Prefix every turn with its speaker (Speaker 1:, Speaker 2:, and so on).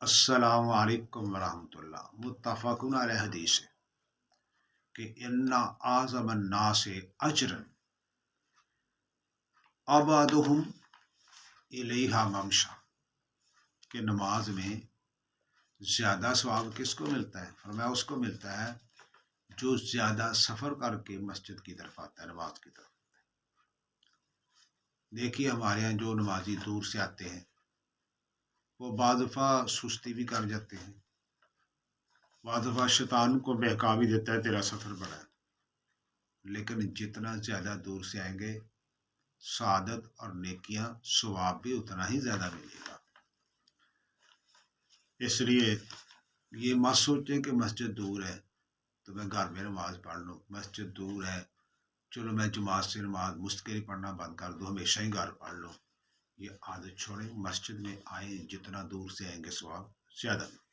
Speaker 1: السلام علیکم ورحمۃ اللہ۔ متفقن علیہ حدیث ہے کہ ان اعظم الناس اجرا ابعدهم الیہا ممشا، کہ نماز میں زیادہ ثواب کس کو ملتا ہے؟ فرمایا اس کو ملتا ہے جو زیادہ سفر کر کے مسجد کی طرف آتا ہے، نماز کی طرف۔ دیکھیے ہمارے یہاں جو نمازی دور سے آتے ہیں وہ بعض دفعہ سستی بھی کر جاتے ہیں، بعض دفعہ شیطان کو بہکا بھی دیتا ہے تیرا سفر بڑا ہے، لیکن جتنا زیادہ دور سے آئیں گے سعادت اور نیکیاں ثواب بھی اتنا ہی زیادہ ملے گا۔ اس لیے یہ مت سوچیں کہ مسجد دور ہے تو میں گھر میں نماز پڑھ لوں، مسجد دور ہے چلو میں جماعت سے نماز مستقل پڑھنا بند کر دوں، ہمیشہ ہی گھر پڑھ لوں۔ یہ عادت چھوڑیں، مسجد میں آئیں، جتنا دور سے آئیں گے ثواب زیادہ ملے گا۔